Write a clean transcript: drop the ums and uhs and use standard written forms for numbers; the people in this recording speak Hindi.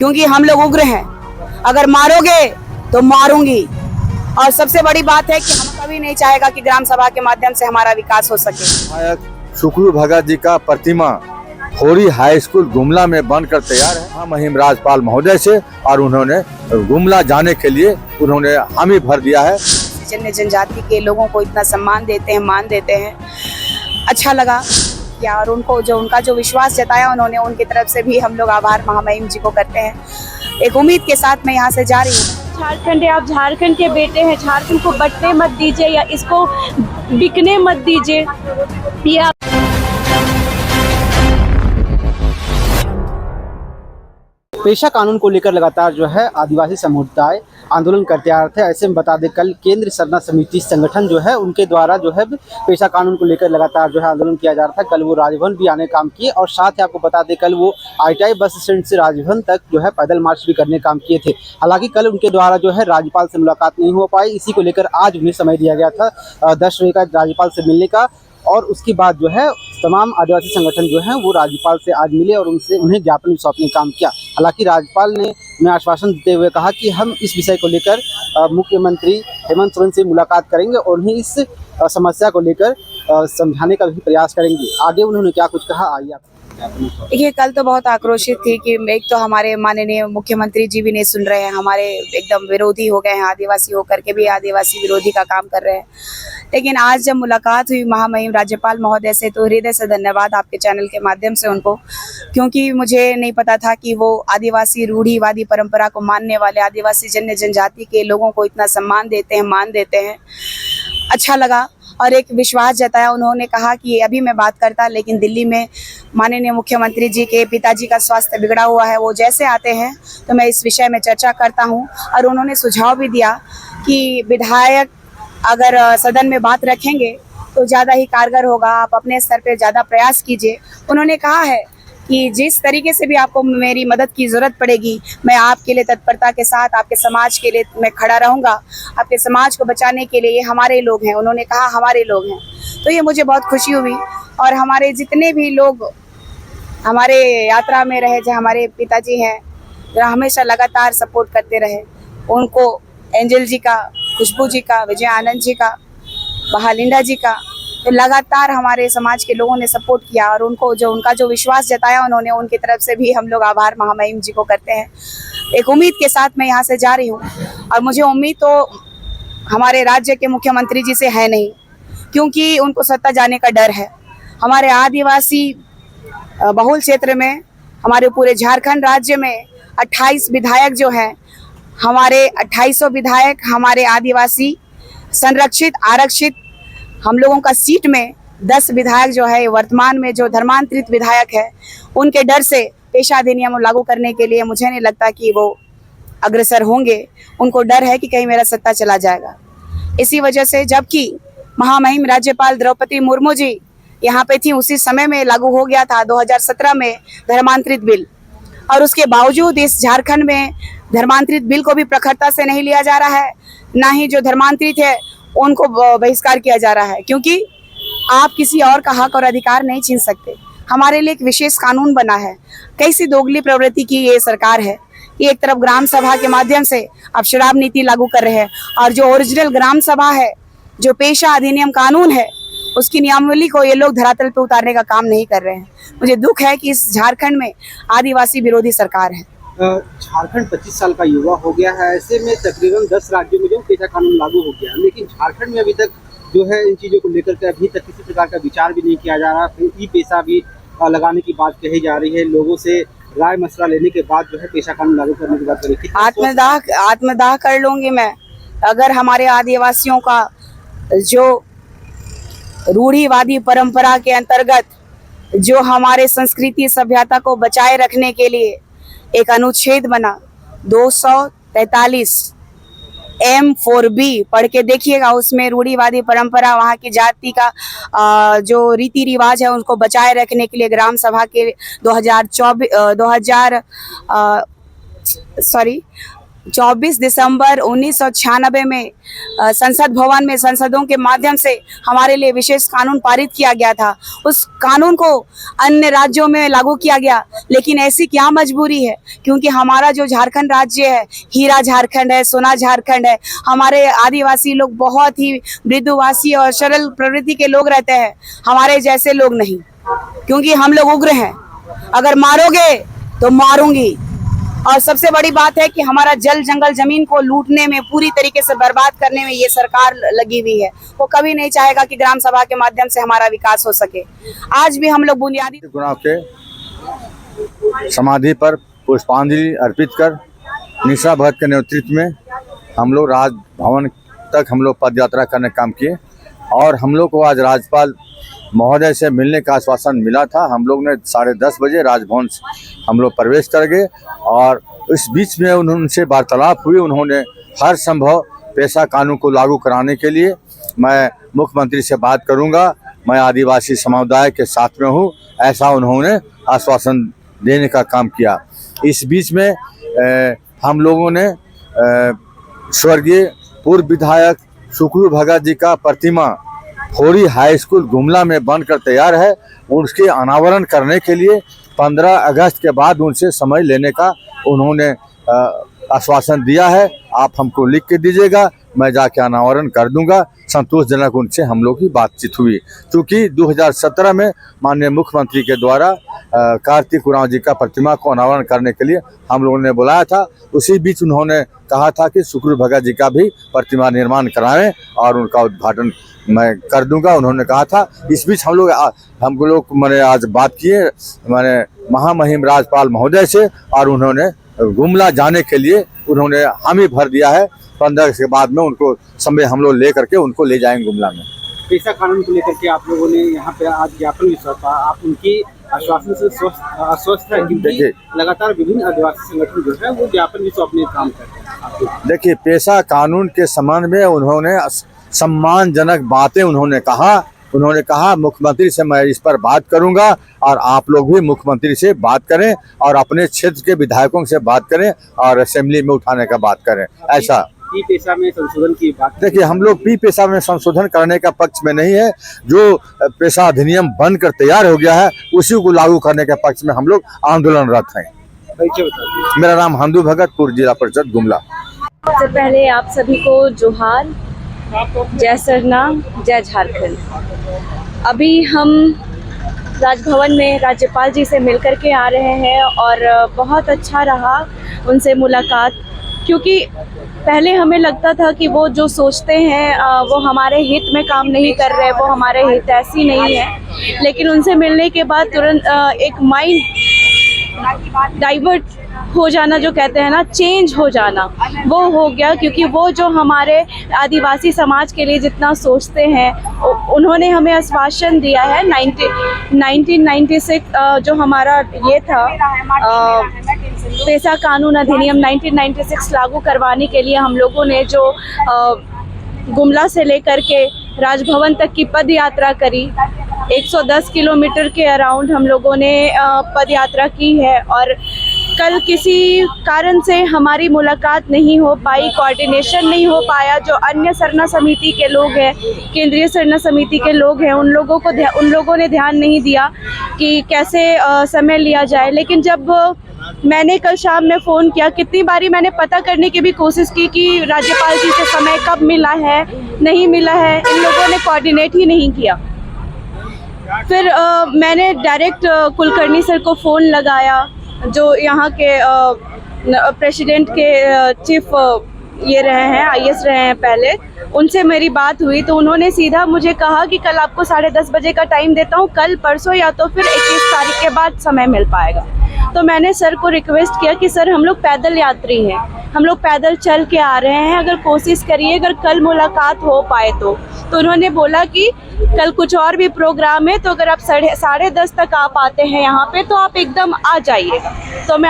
क्योंकि हम लोग उग्र हैं। अगर मारोगे तो मारूंगी। और सबसे बड़ी बात है कि हम कभी नहीं चाहेगा कि ग्राम सभा के माध्यम से हमारा विकास हो सके। सुखरू भगत जी का प्रतिमा होरी हाई स्कूल गुमला में बनकर तैयार है। महामहिम राज्यपाल महोदय से और उन्होंने गुमला जाने के लिए उन्होंने हामी भर दिया है। जन्य जनजाति के लोगों को इतना सम्मान देते हैं, मान देते हैं, अच्छा लगा या। और उनको जो उनका जो विश्वास जताया उन्होंने, उनकी तरफ से भी हम लोग आभार महामहिम जी को करते हैं। एक उम्मीद के साथ मैं यहाँ से जा रही हूँ। झारखंड है, आप झारखंड के बेटे हैं, झारखंड को बंटने मत दीजिए या इसको बिकने मत दीजिए। या पेशा कानून को लेकर लगातार जो है आदिवासी समुदाय आंदोलन करते आ रहे थे। ऐसे में बता दें कल केंद्र सरना समिति संगठन जो है उनके द्वारा जो है पेशा कानून को लेकर लगातार जो है आंदोलन किया जा रहा था। कल वो राजभवन भी आने काम किए और साथ ही आपको बता दें कल वो ITI बस स्टैंड से राजभवन तक जो है पैदल मार्च भी करने काम किए थे। हालांकि कल उनके द्वारा जो है राज्यपाल से मुलाकात नहीं हो पाई। इसी को लेकर आज उन्हें समय दिया गया था 10 बजे का राज्यपाल से मिलने का। और उसके बाद जो है तमाम आदिवासी संगठन जो हैं वो राज्यपाल से आज मिले और उन्हें ज्ञापन सौंपने का काम किया। हालांकि राज्यपाल ने आश्वासन देते हुए कहा कि हम इस विषय को लेकर मुख्यमंत्री हेमंत सोरेन से मुलाकात करेंगे और उन्हें इस समस्या को लेकर समझाने का भी प्रयास करेंगे। आगे उन्होंने क्या कुछ कहा, आइए आप। देखिए, कल तो बहुत आक्रोशित थी कि एक तो हमारे माननीय मुख्यमंत्री जी भी नहीं सुन रहे हैं, हमारे एकदम विरोधी हो गए हैं, आदिवासी होकर के भी आदिवासी विरोधी का काम कर रहे हैं। लेकिन आज जब मुलाकात हुई महामहिम राज्यपाल महोदय से, तो हृदय से धन्यवाद आपके चैनल के माध्यम से उनको, क्योंकि मुझे नहीं पता था कि वो आदिवासी रूढ़िवादी परंपरा को मानने वाले आदिवासी जन्य जनजाति के लोगों को इतना सम्मान देते हैं, मान देते हैं। अच्छा लगा और एक विश्वास जताया। उन्होंने कहा कि अभी मैं बात करता, लेकिन दिल्ली में माननीय मुख्यमंत्री जी के पिताजी का स्वास्थ्य बिगड़ा हुआ है, वो जैसे आते हैं तो मैं इस विषय में चर्चा करता हूं। और उन्होंने सुझाव भी दिया कि विधायक अगर सदन में बात रखेंगे तो ज़्यादा ही कारगर होगा, आप अपने स्तर पे ज़्यादा प्रयास कीजिए। उन्होंने कहा है कि जिस तरीके से भी आपको मेरी मदद की ज़रूरत पड़ेगी, मैं आपके लिए तत्परता के साथ, आपके समाज के लिए मैं खड़ा रहूँगा। आपके समाज को बचाने के लिए ये हमारे लोग हैं, उन्होंने कहा हमारे लोग हैं। तो ये मुझे बहुत खुशी हुई। और हमारे जितने भी लोग हमारे यात्रा में रहे, जो हमारे पिताजी हैं, जो हमेशा लगातार सपोर्ट करते रहे, उनको एंजल जी का, खुशबू जी का, विजय आनंद जी का, बहालिंडा जी का, तो लगातार हमारे समाज के लोगों ने सपोर्ट किया। और उनका जो विश्वास जताया उन्होंने, उनकी तरफ से भी हम लोग आभार महामहिम जी को करते हैं। एक उम्मीद के साथ मैं यहाँ से जा रही हूँ। और मुझे उम्मीद तो हमारे राज्य के मुख्यमंत्री जी से है नहीं, क्योंकि उनको सत्ता जाने का डर है। हमारे आदिवासी बहुल क्षेत्र में, हमारे पूरे झारखंड राज्य में 28 विधायक जो हैं, हमारे 2800 विधायक हमारे आदिवासी संरक्षित आरक्षित हम लोगों का सीट में 10 विधायक जो है वर्तमान में जो धर्मांतरित विधायक है, उनके डर से पेशा अधिनियम लागू करने के लिए मुझे नहीं लगता कि वो अग्रसर होंगे। उनको डर है कि कहीं मेरा सत्ता चला जाएगा। इसी वजह से जबकि महामहिम राज्यपाल द्रौपदी मुर्मू जी यहाँ पे थी, उसी समय में लागू हो गया था 2017 में धर्मांतरित बिल। और उसके बावजूद इस झारखंड में धर्मांतरित बिल को भी प्रखरता से नहीं लिया जा रहा है, ना ही जो धर्मांतरित है उनको बहिष्कार किया जा रहा है। क्योंकि आप किसी और का हक और अधिकार नहीं छीन सकते। हमारे लिए एक विशेष कानून बना है। कैसी दोगली प्रवृत्ति की ये सरकार है कि एक तरफ ग्राम सभा के माध्यम से आप शराब नीति लागू कर रहे हैं, और जो ओरिजिनल ग्राम सभा है, जो पेशा अधिनियम कानून है, उसकी नियमावली को ये लोग धरातल पे उतारने का काम नहीं कर रहे हैं। मुझे दुख है कि इस झारखंड में आदिवासी विरोधी सरकार है। झारखंड 25 साल का युवा हो गया है। ऐसे में तकरीबन 10 राज्यों में जो पेशा कानून लागू हो गया, लेकिन झारखंड में अभी तक जो है इन चीज़ों को लेकर के अभी तक किसी प्रकार का विचार भी नहीं किया जा रहा। फिर ई पेशा भी लगाने की बात कही जा रही है। लोगों से राय मशवरा लेने के बाद जो है पेशा कानून लागू करने की बात करी। आत्मदाह कर लूंगी मैं अगर हमारे आदिवासियों का जो रूढ़िवादी परंपरा के अंतर्गत जो हमारे संस्कृति सभ्यता को बचाए रखने के लिए एक अनुच्छेद बना 243 M4B, पढ़ के देखिएगा। उसमें रूढ़िवादी परंपरा, वहाँ की जाति का जो रीति रिवाज है उनको बचाए रखने के लिए ग्राम सभा के 24 दिसंबर 1996 में संसद भवन में संसदों के माध्यम से हमारे लिए विशेष कानून पारित किया गया था। उस कानून को अन्य राज्यों में लागू किया गया, लेकिन ऐसी क्या मजबूरी है, क्योंकि हमारा जो झारखंड राज्य है, हीरा झारखंड है, सोना झारखंड है। हमारे आदिवासी लोग बहुत ही मृदुभाषी और सरल प्रवृत्ति के लोग रहते हैं, हमारे जैसे लोग नहीं, क्योंकि हम लोग उग्र हैं। अगर मारोगे तो मारूंगी। और सबसे बड़ी बात है कि हमारा जल जंगल जमीन को लूटने में, पूरी तरीके से बर्बाद करने में ये सरकार लगी हुई है। वो कभी नहीं चाहेगा कि ग्राम सभा के माध्यम से हमारा विकास हो सके। आज भी हम लोग बुनियादी गुणाव के समाधि पर पुष्पांजलि अर्पित कर निशा भगत के नेतृत्व में हम लोग राजभवन तक हम लोग पद यात्रा करने का काम किए और हम लोग को आज राज्यपाल महोदय से मिलने का आश्वासन मिला था। हम लोग ने 10:30 बजे राजभवन हम लोग प्रवेश कर गए और इस बीच में उनसे वार्तालाप हुई। उन्होंने हर संभव पेशा कानून को लागू कराने के लिए मैं मुख्यमंत्री से बात करूंगा, मैं आदिवासी समुदाय के साथ में हूं, ऐसा उन्होंने आश्वासन देने का काम किया। इस बीच में हम लोगों ने स्वर्गीय पूर्व विधायक सुखरू भगत जी का प्रतिमा होरी हाई स्कूल गुमला में बनकर तैयार है, उसके अनावरण करने के लिए 15 अगस्त के बाद उनसे समय लेने का उन्होंने आश्वासन दिया है। आप हमको लिख के दीजिएगा, मैं जाके अनावरण कर दूंगा। संतोषजनक उनसे हम लोग की बातचीत हुई, क्योंकि 2017 में माननीय मुख्यमंत्री के द्वारा कार्तिक उरांव जी का प्रतिमा को अनावरण करने के लिए हम लोगों ने बुलाया था। उसी बीच उन्होंने कहा था कि सुखरू भगत जी का भी प्रतिमा निर्माण कराएं और उनका उद्घाटन मैं कर दूंगा, उन्होंने कहा था। इस बीच हम लोग मैंने आज बात किए मैंने महामहिम राज्यपाल महोदय से और उन्होंने गुमला जाने के लिए उन्होंने हामी भर दिया है। 15 के बाद में उनको समय हम लोग ले करके उनको ले जाएंगे गुमला में। पेशा कानून को लेकर के आप लोगों ने यहाँ पे आज ज्ञापन भी सौंपा, आप उनकी आश्वासन से आश्वस्त है? क्योंकि लगातार विभिन्न आदिवासी संगठन जो है वो ज्ञापन भी सौंपने का काम करते हैं। देखिए, पेशा कानून के संबंध में उन्होंने सम्मानजनक बातें उन्होंने कहा मुख्यमंत्री से मैं इस पर बात करूंगा और आप लोग भी मुख्यमंत्री से बात करें और अपने क्षेत्र के विधायकों से बात करें और असेंबली में उठाने का बात करें। ऐसा पी पेशा में संशोधन की बात, देखिए, हम लोग पी पेशा में संशोधन करने का पक्ष में नहीं है। जो पेशा अधिनियम बनकर तैयार हो गया है उसी को लागू करने के पक्ष में हम लोग आंदोलनरत हैं। मेरा नाम हंदू भगत, पूर्व जिला परिषद गुमला। सबसे पहले आप सभी को जोहार, जय सरना, जय झारखंड। अभी हम राजभवन में राज्यपाल जी से मिलकर के आ रहे हैं और बहुत अच्छा रहा उनसे मुलाकात, क्योंकि पहले हमें लगता था कि वो जो सोचते हैं वो हमारे हित में काम नहीं कर रहे, वो हमारे हित ऐसी नहीं है। लेकिन उनसे मिलने के बाद तुरंत एक माइंड डाइवर्ट हो जाना, जो कहते हैं ना, चेंज हो जाना, वो हो गया। क्योंकि वो जो हमारे आदिवासी समाज के लिए जितना सोचते हैं, उन्होंने हमें आश्वासन दिया है। 1996 जो हमारा ये था पेशा कानून अधिनियम 1996 लागू करवाने के लिए हम लोगों ने जो गुमला से लेकर के राजभवन तक की पद यात्रा करी, 110 किलोमीटर के अराउंड हम लोगों ने पद यात्रा की है। और कल किसी कारण से हमारी मुलाकात नहीं हो पाई, कोऑर्डिनेशन नहीं हो पाया। जो अन्य सरना समिति के लोग हैं, केंद्रीय सरना समिति के लोग हैं, उन लोगों ने ध्यान नहीं दिया कि कैसे समय लिया जाए। लेकिन जब मैंने कल शाम में फ़ोन किया, कितनी बारी मैंने पता करने की भी कोशिश की कि राज्यपाल जी से समय कब मिला है, नहीं मिला है, इन लोगों ने कोऑर्डिनेट ही नहीं किया। फिर मैंने डायरेक्ट कुलकर्णी सर को फ़ोन लगाया, जो यहाँ के प्रेसिडेंट के चीफ ये रहे हैं, IAS रहे हैं पहले। उनसे मेरी बात हुई तो उन्होंने सीधा मुझे कहा कि कल आपको 10:30 बजे का टाइम देता हूँ, कल, परसों या तो फिर 21 तारीख के बाद समय मिल पाएगा। तो मैंने सर को रिक्वेस्ट किया कि सर हम लोग पैदल यात्री हैं, हम लोग पैदल चल के आ रहे हैं, अगर कोशिश करिए अगर कल मुलाकात हो पाए तो। उन्होंने बोला कि कल कुछ और भी प्रोग्राम है, तो अगर आप 10:30 तक आप आते हैं यहाँ पे तो आप एकदम आ जाइएगा। तो मैं